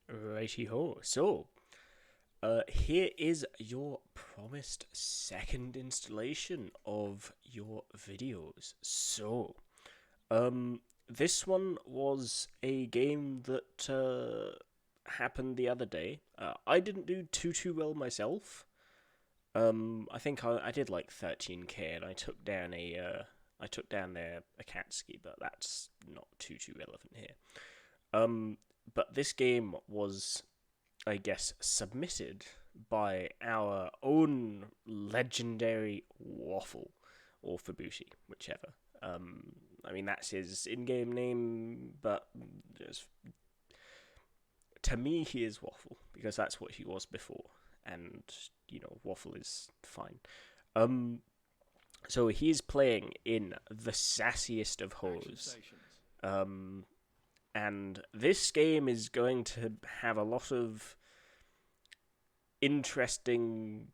Righty ho. So, here is your promised second installation of your videos. This one was a game that happened the other day. I didn't do too well myself. I think I did like 13k, and I took down their Akatsuki, but that's not too relevant here. But this game was, I guess, submitted by our own legendary Waffle, or Fubushi, whichever. I mean, that's his in-game name, but just, to me, he is Waffle because that's what he was before, and Waffle is fine. Um, so he's playing in the sassiest of hoes. Um, and this game is going to have a lot of interesting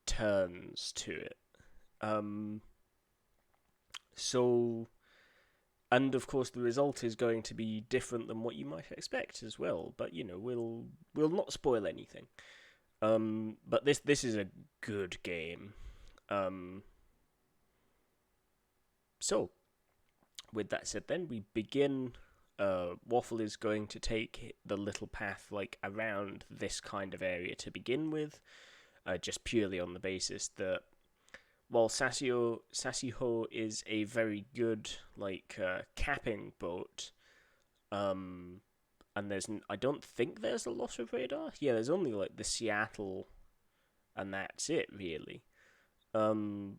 turns to it. Um, so, and of course, the result is going to be different than what you might expect as well. But we'll not spoil anything. But this is a good game. Um, so, with that said, then we begin. Waffle is going to take the little path like around this kind of area to begin with, just purely on the basis that while Sassyho is a very good capping boat, and I don't think there's a lot of radar. Yeah, there's only like the Seattle, and that's it really. Um,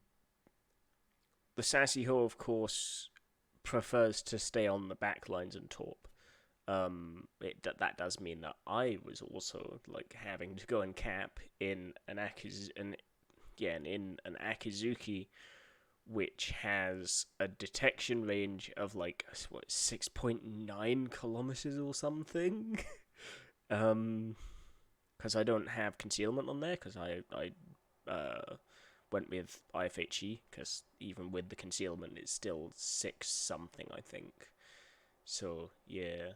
the Sassyho, of course, prefers to stay on the back lines and top. That does mean that I was also like having to go and cap in in an Akizuki, which has a detection range of like 6.9 kilometers or something. Because I don't have concealment on there because I went with IFHE because even with the concealment it's still 6 something I think. So yeah.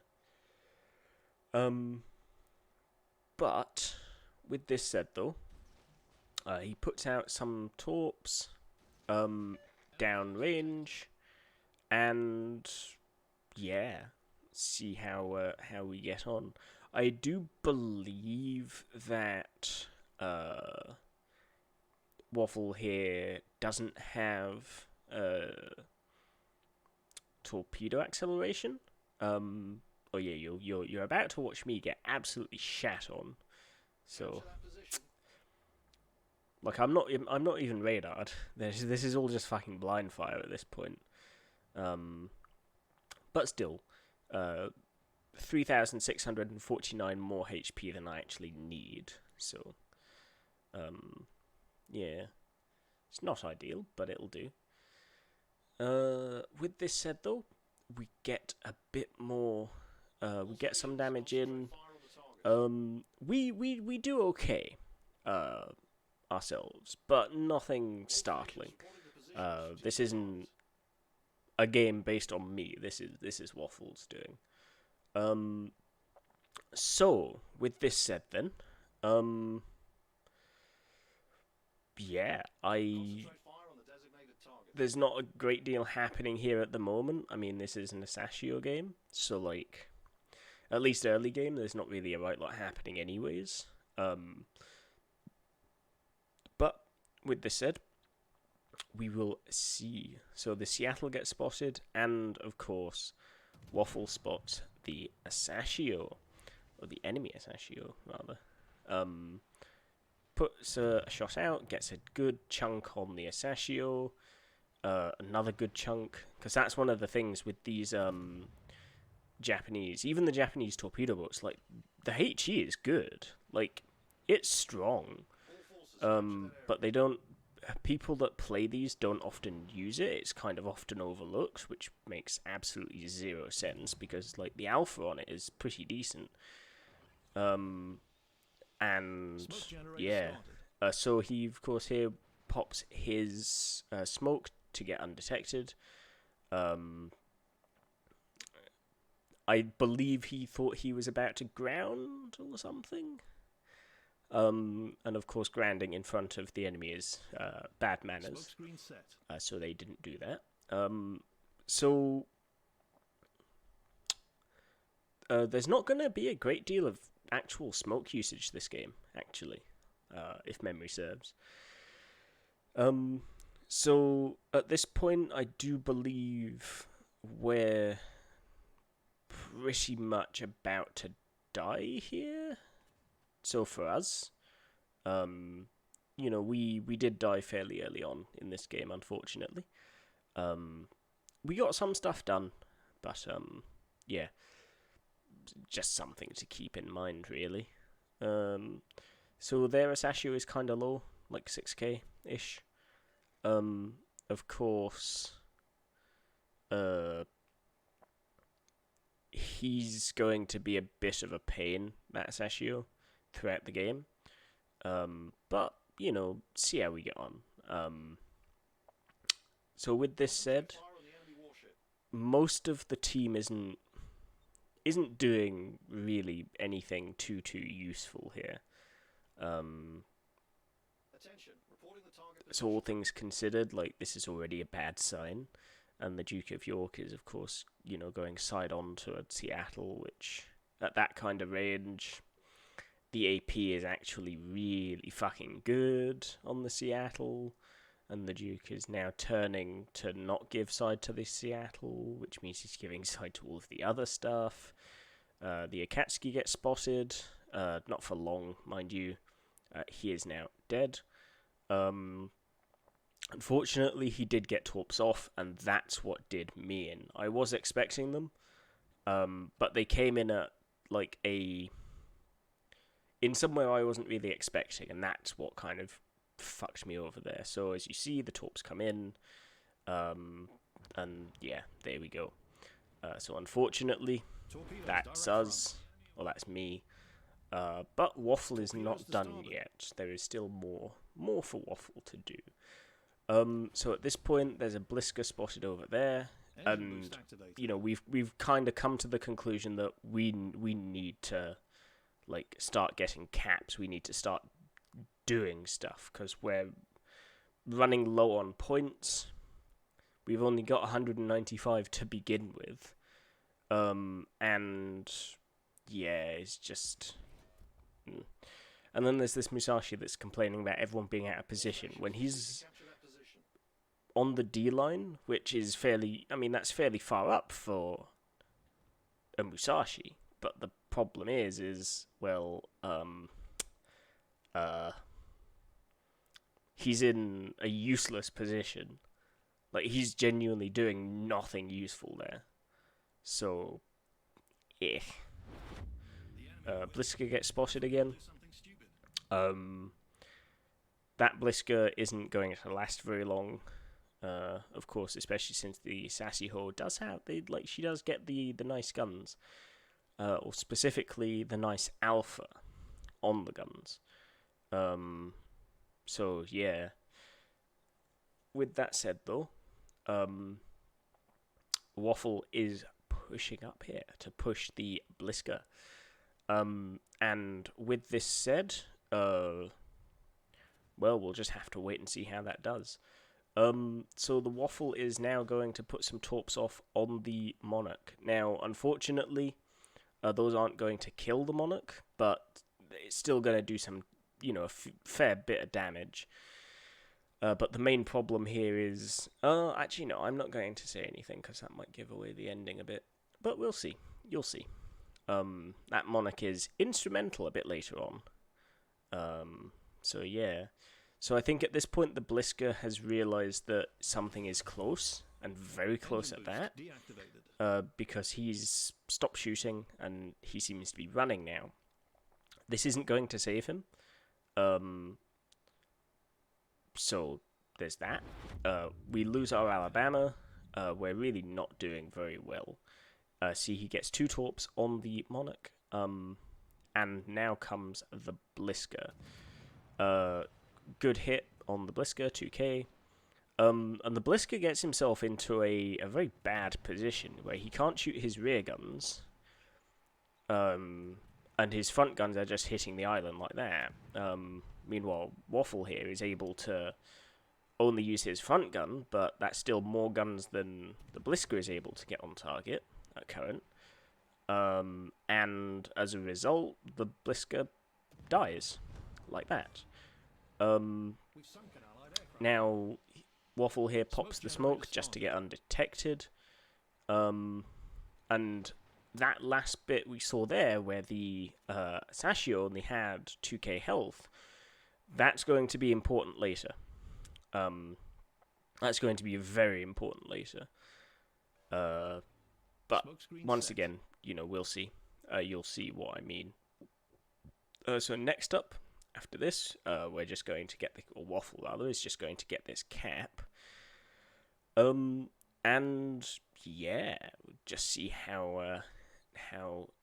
Um, but with this said though, he puts out some torps, um, downrange, and yeah, see how we get on. I do believe that Waffle here doesn't have torpedo acceleration. Oh yeah, you're about to watch me get absolutely shat on. So like I'm not even radared. This is all just fucking blind fire at this point. Um, but still, 3,649 more HP than I actually need. So, yeah, it's not ideal, but it'll do. With this said, though, we get a bit more. We get some damage in. We do okay. Ourselves, but nothing startling. This isn't a game based on me. This is Waffles doing. Um, so with this said, then, um, yeah, I there's not a great deal happening here at the moment. I mean, this is an Asashio game, so like at least early game, there's not really a right lot happening, anyways. Um, but with this said, we will see. So the Seattle gets spotted, and of course, Waffle spots the Asashio, or the enemy Asashio, rather. Puts a shot out, gets a good chunk on the Asashio, another good chunk, because that's one of the things with these Japanese, even the Japanese torpedo boats, like, the HE is good. Like, it's strong. But they don't. People that play these don't often use it. It's kind of often overlooked, which makes absolutely zero sense because like the alpha on it is pretty decent. Um, and yeah, so he of course here pops his smoke to get undetected. Um, I believe he thought he was about to ground or something. And of course, grounding in front of the enemy is bad manners. So they didn't do that. So there's not going to be a great deal of actual smoke usage this game, actually, if memory serves. So at this point, I do believe we're pretty much about to die here. So for us, we did die fairly early on in this game, unfortunately. We got some stuff done, but yeah, just something to keep in mind, really. So their Asashio is kind of low, like 6k-ish. Of course, he's going to be a bit of a pain, that Sassyho, throughout the game. But, see how we get on. So with this said, most of the team isn't doing really anything too useful here. So all things considered, this is already a bad sign. And the Duke of York is, of course, going side on to Seattle, which, at that kind of range, the AP is actually really fucking good on the Seattle. And the Duke is now turning to not give side to the Seattle, which means he's giving side to all of the other stuff. The Akatsuki gets spotted, not for long, mind you. He is now dead. Unfortunately, he did get torps off, and that's what did me in. I was expecting them, but they came in at, in somewhere I wasn't really expecting, and that's what kind of fucked me over there. So, as you see, the torps come in, and yeah, there we go. So, unfortunately, that's us, or that's me. But Waffle is not done yet. There is still more for Waffle to do. So at this point, there's a Blisker spotted over there, and we've kind of come to the conclusion that we need to start getting caps. We need to start doing stuff because we're running low on points. We've only got 195 to begin with, and yeah, it's just. And then there's this Musashi that's complaining about everyone being out of position when he's on the D line, which is that's fairly far up for a Musashi. But the problem is he's in a useless position. He's genuinely doing nothing useful there. So, Blisker gets spotted again. That Blisker isn't going to last very long. Of course, especially since the Sassyho does have she does get the nice guns, or specifically the nice alpha on the guns. So yeah. With that said, though, Waffle is pushing up here to push the Blisker. And with this said, we'll just have to wait and see how that does. So the Waffle is now going to put some torps off on the Monarch. Now, unfortunately, those aren't going to kill the Monarch, but it's still going to do some, a fair bit of damage. But the main problem here is... actually, no, I'm not going to say anything, because that might give away the ending a bit. But we'll see. You'll see. That Monarch is instrumental a bit later on. So, yeah. So I think at this point the Blisker has realised that something is close, and very close at that, because he's stopped shooting, and he seems to be running now. This isn't going to save him. So there's that. We lose our Alabama. We're really not doing very well. See, he gets 2 torps on the Monarch. And now comes the Blisker. Good hit on the Blisker, 2k. And the Blisker gets himself into a very bad position where he can't shoot his rear guns. and his front guns are just hitting the island like that. Meanwhile, Waffle here is able to only use his front gun, but that's still more guns than the Blisker is able to get on target at current. And as a result, the Blisker dies like that. Now, Waffle here pops the smoke just to get undetected. And that last bit we saw there, where the Asashio only had 2k health, that's going to be important later. That's going to be very important later. But once again, we'll see. You'll see what I mean. So next up, after this, we're just going to get or Waffle rather, is just going to get this cap. And yeah, just see how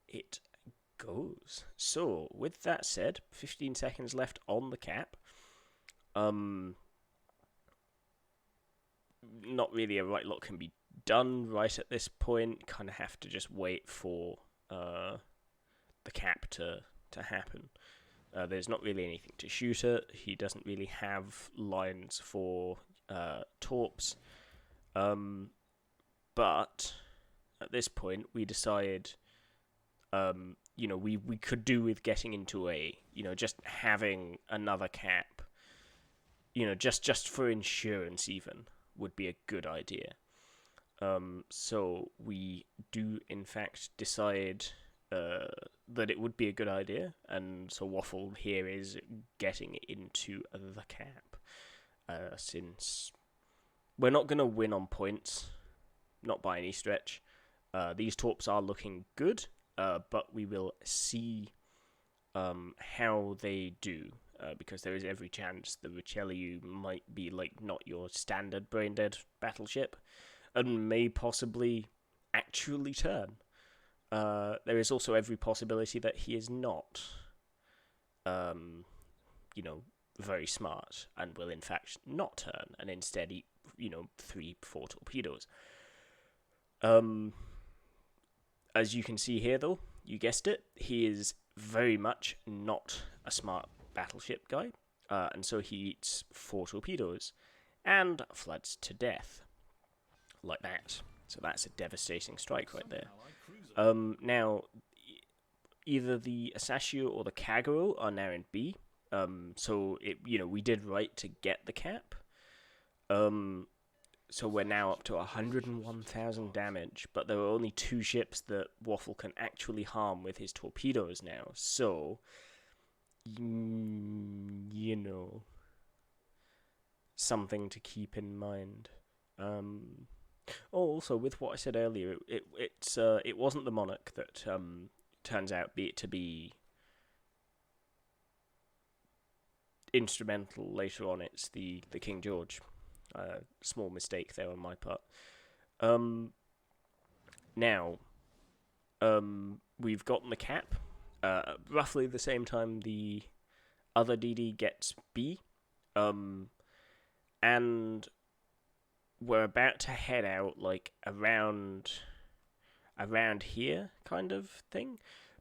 it goes. So with that said, 15 seconds left on the cap. Not really a right lot can be done right at this point. Kind of have to just wait for the cap to happen. There's not really anything to shoot at. He doesn't really have lines for torps. But at this point, we decide, we could do with getting into just having another cap, just for insurance even, would be a good idea. So we do, in fact, decide that it would be a good idea, and so Waffle here is getting into the cap, since we're not going to win on points, not by any stretch. These torps are looking good, but we will see how they do, because there is every chance the Richelieu might be not your standard brain-dead battleship, and may possibly actually turn. There is also every possibility that he is not, very smart, and will in fact not turn, and instead eat, 3-4 torpedoes. As you can see here, though, you guessed it, he is very much not a smart battleship guy, and so he eats 4 torpedoes, and floods to death, like that. So that's a devastating strike right there. Now, either the Asashio or the Kagero are now in B. So we did right to get the cap. So we're now up to 101,000 damage, but there are only 2 ships that Waffle can actually harm with his torpedoes now. So, something to keep in mind. Also, with what I said earlier, it wasn't the Monarch that turns out to be instrumental later on. It's the King George. Small mistake there on my part. Now, we've gotten the cap. Roughly the same time the other DD gets B. And we're about to head out around here kind of thing,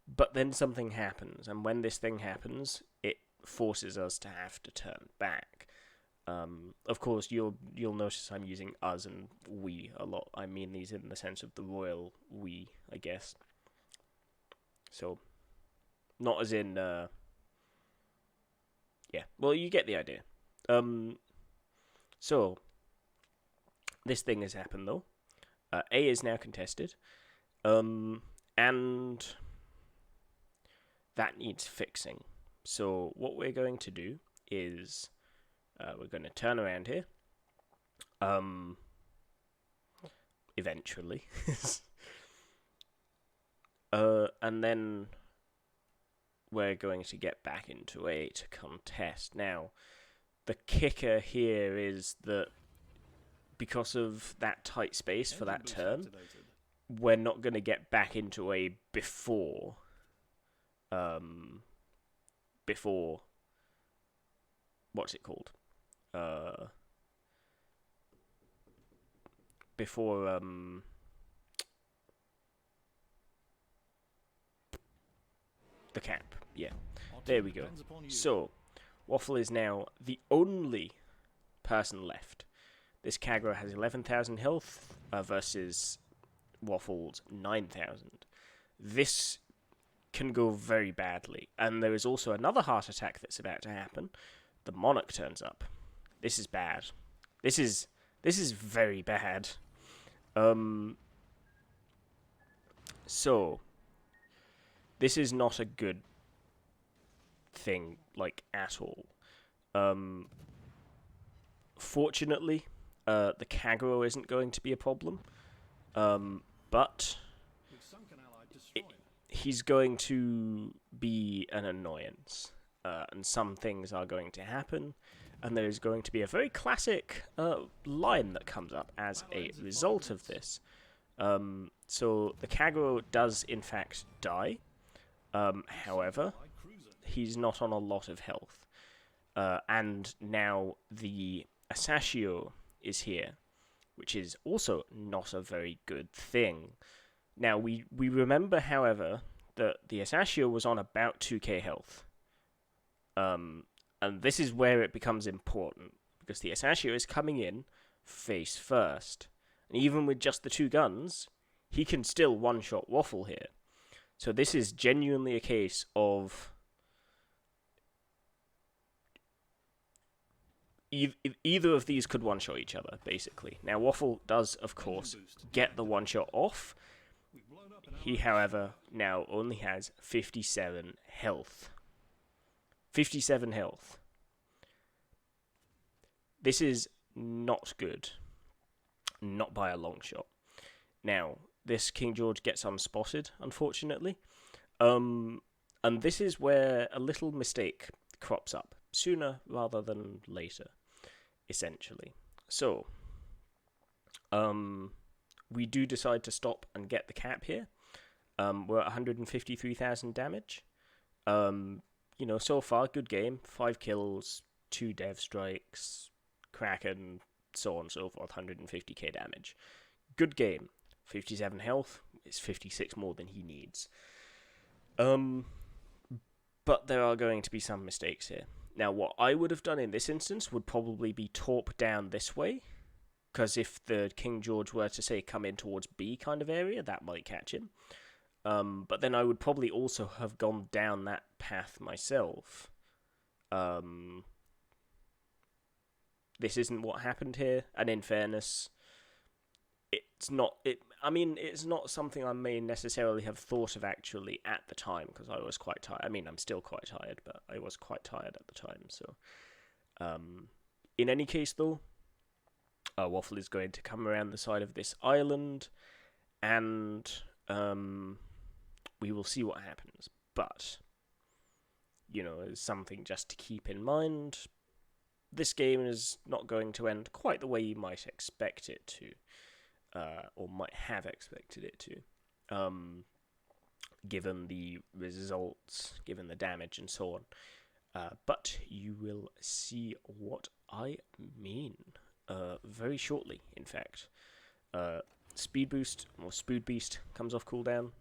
but then something happens, and when this thing happens, it forces us to have to turn back. Of course, you'll notice I'm using us and we a lot. I mean these in the sense of the royal we, I guess. So, not as in yeah, well, you get the idea. So this thing has happened, though. A is now contested. And that needs fixing. So what we're going to do is we're going to turn around here. Eventually. And then we're going to get back into A to contest. Now, the kicker here is that because of that tight space for that turn, we're not going to get back into A before what's it called? The cap, yeah. There we go. So, Waffle is now the only person left. This Kagura has 11,000 health versus Waffle's 9,000. This can go very badly. And there is also another heart attack that's about to happen. The Monarch turns up. This is bad. This is very bad. So this is not a good thing, like, at all. Fortunately, the Kaguro isn't going to be a problem. But he's going to be an annoyance. And some things are going to happen. And there's going to be a very classic line that comes up as a result of this. So the Kaguro does in fact die. However, he's not on a lot of health. And now the Asashio is here, which is also not a very good thing. Now, we remember, however, that the Asashio was on about 2k health. And this is where it becomes important, because the Asashio is coming in face first. And even with just the 2 guns, he can still one-shot Waffle here. So this is genuinely a case of either of these could one-shot each other, basically. Now, Waffle does, of course, get the one-shot off. He, however, now only has 57 health. 57 health. This is not good. Not by a long shot. Now, this King George gets unspotted, unfortunately. And this is where a little mistake crops up. Sooner rather than later, essentially. So, we do decide to stop and get the cap here. We're at 153,000 damage. You know, so far, good game. 5 kills, 2 dev strikes, Kraken, so on and so forth, 150k damage. Good game. 57 health is 56 more than he needs. But there are going to be some mistakes here. Now, what I would have done in this instance would probably be torp down this way, because if the King George were to, say, come in towards B kind of area, that might catch him. But then I would probably also have gone down that path myself. This isn't what happened here, and in fairness, it's not something I may necessarily have thought of actually at the time, because I was quite tired. I mean, I'm still quite tired, but I was quite tired at the time, so... in any case, though, Waffle is going to come around the side of this island, and we will see what happens. But, you know, as something just to keep in mind, this game is not going to end quite the way you might expect it to. Or might have expected it to, given the results, given the damage, and so on. But you will see what I mean very shortly, in fact. Speed Boost, or Spood Beast, comes off cooldown.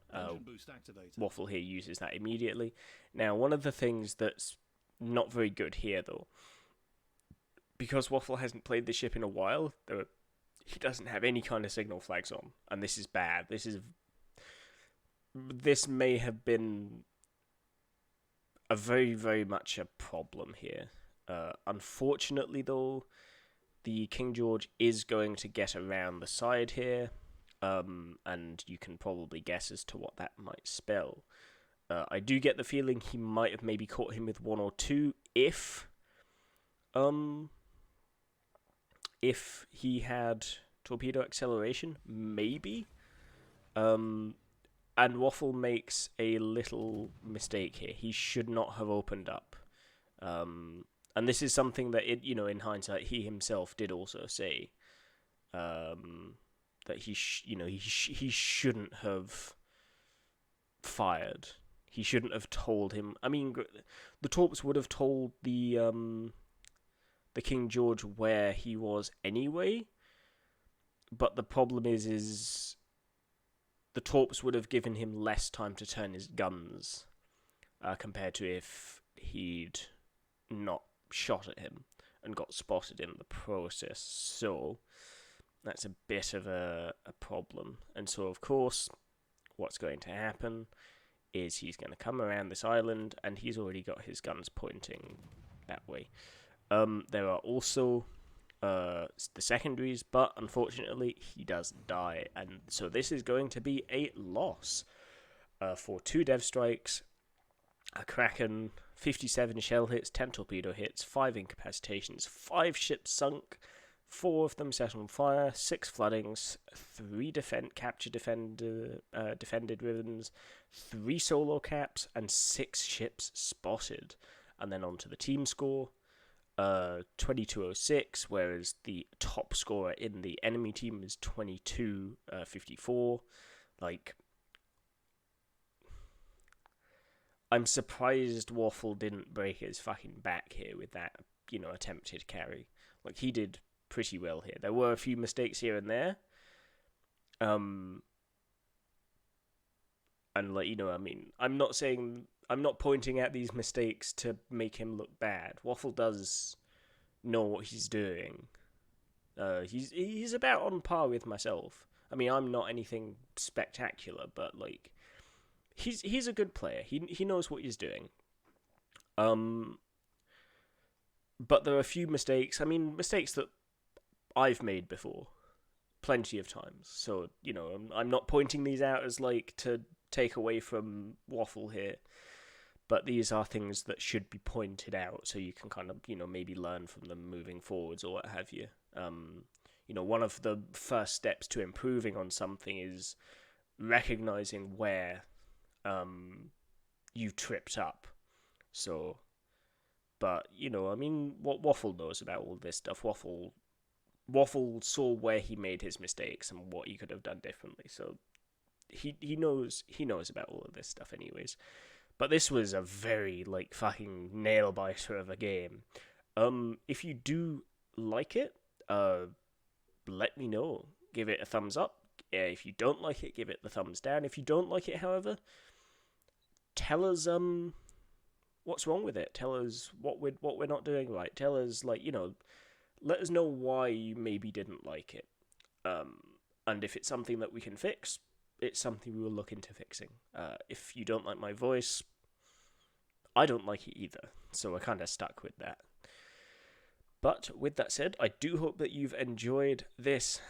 Waffle here uses that immediately. Now, one of the things that's not very good here, though, because Waffle hasn't played the ship in a while, he doesn't have any kind of signal flags on, and this is bad. This may have been a very, very much a problem here. Unfortunately, though, the King George is going to get around the side here, and you can probably guess as to what that might spell. I do get the feeling he might have maybe caught him with 1 or 2 if he had torpedo acceleration, maybe. And Waffle makes a little mistake here. He should not have opened up. And this is something that, in hindsight, he himself did also say. That he shouldn't have fired. He shouldn't have told him. I mean, the Torps would have told the King George where he was anyway, but the problem is the Torps would have given him less time to turn his guns, compared to if he'd not shot at him and got spotted in the process. So that's a bit of a problem. And so, of course, what's going to happen is he's going to come around this island, and he's already got his guns pointing that way. There are also the secondaries, but unfortunately he does die, and so this is going to be a loss for 2 dev strikes, a Kraken, 57 shell hits, 10 torpedo hits, 5 incapacitations, 5 ships sunk, 4 of them set on fire, 6 floodings, 3 defended ribbons, 3 solo caps, and 6 ships spotted. And then on to the team score. 2206, whereas the top scorer in the enemy team is 2254. Like, I'm surprised Waffle didn't break his fucking back here with that, attempted carry. Like, he did pretty well here. There were a few mistakes here and there. And I'm not pointing at these mistakes to make him look bad. Waffle does know what he's doing. He's about on par with myself. I mean, I'm not anything spectacular, but like, he's a good player. He knows what he's doing. But there are a few mistakes. I mean, mistakes that I've made before, plenty of times. So I'm not pointing these out as like to take away from Waffle here. But these are things that should be pointed out so you can kind of, maybe learn from them moving forwards or what have you. One of the first steps to improving on something is recognizing where you tripped up. So, but, what Waffle knows about all this stuff. Waffle saw where he made his mistakes and what he could have done differently. So, he knows about all of this stuff anyways. But this was a very, fucking nail-biter of a game. If you do like it, let me know. Give it a thumbs up. If you don't like it, give it the thumbs down. If you don't like it, however, tell us, what's wrong with it. Tell us what we're not doing right. Tell us, let us know why you maybe didn't like it. And if it's something that we can fix, it's something we will look into fixing. If you don't like my voice, I don't like it either, so I kind of stuck with that. But with that said, I do hope that you've enjoyed this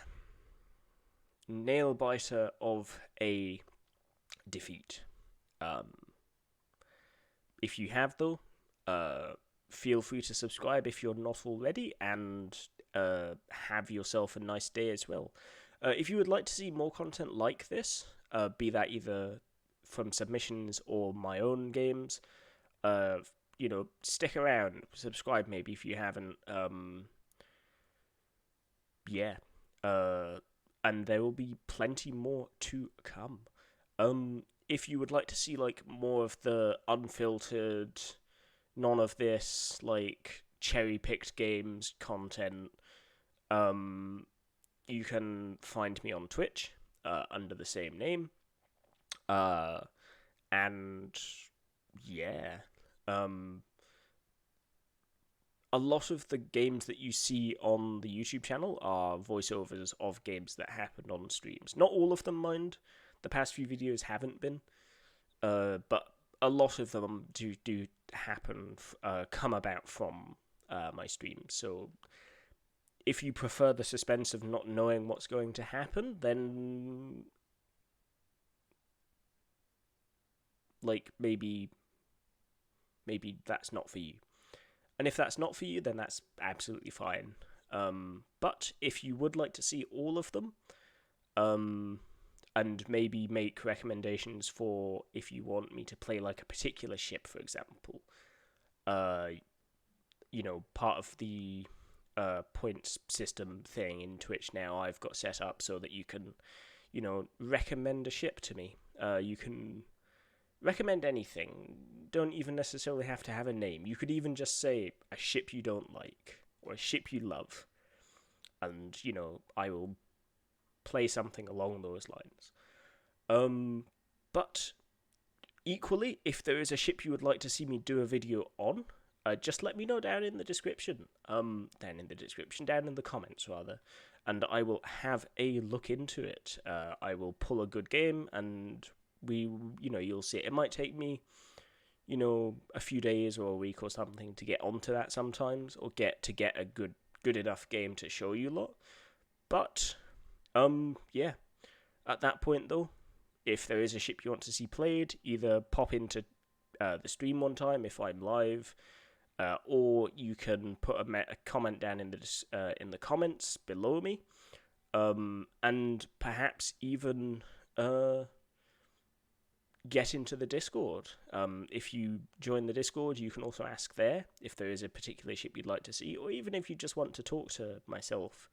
nail-biter of a defeat. If you have, though, feel free to subscribe if you're not already, and have yourself a nice day as well. If you would like to see more content like this, be that either from submissions or my own games, stick around, subscribe maybe if you haven't. And there will be plenty more to come. If you would like to see more of the unfiltered, none of this cherry-picked games content, you can find me on Twitch under the same name. And yeah, a lot of the games that you see on the YouTube channel are voiceovers of games that happened on streams. Not all of them, mind. The past few videos haven't been, but a lot of them do happen, come about from my streams. So if you prefer the suspense of not knowing what's going to happen, then maybe that's not for you. And if that's not for you, then that's absolutely fine. But if you would like to see all of them, and maybe make recommendations for if you want me to play a particular ship, for example, part of the points system thing in Twitch now I've got set up so that you can, recommend a ship to me. You can recommend anything. Don't even necessarily have to have a name. You could even just say a ship you don't like or a ship you love, and I will play something along those lines. But Equally, if there is a ship you would like to see me do a video on, just let me know down in the description. Down in the comments rather, and I will have a look into it. I will pull a good game, and you'll see it. It might take me, a few days or a week or something to get onto that sometimes, or get a good enough game to show you lot. But yeah. At that point though, if there is a ship you want to see played, either pop into the stream one time if I'm live, or you can put a comment down in the comments below me, and perhaps even get into the Discord. If you join the Discord, you can also ask there if there is a particular ship you'd like to see, or even if you just want to talk to myself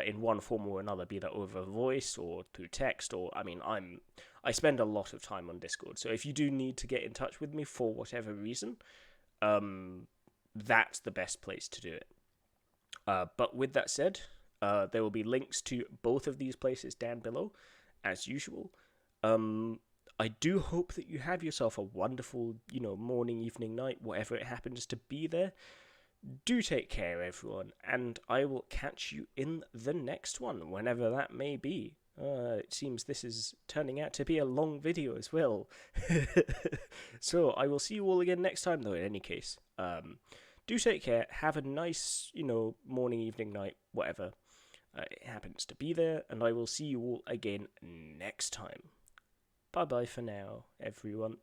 in one form or another, be that over voice or through text, or I spend a lot of time on Discord. So if you do need to get in touch with me for whatever reason, that's the best place to do it. But with that said, there will be links to both of these places down below, as usual. I do hope that you have yourself a wonderful, morning, evening, night, whatever it happens to be there. Do take care, everyone, and I will catch you in the next one, whenever that may be. It seems this is turning out to be a long video as well. So I will see you all again next time, though, in any case. Do take care, have a nice, morning, evening, night, whatever it happens to be there, and I will see you all again next time. Bye-bye for now, everyone.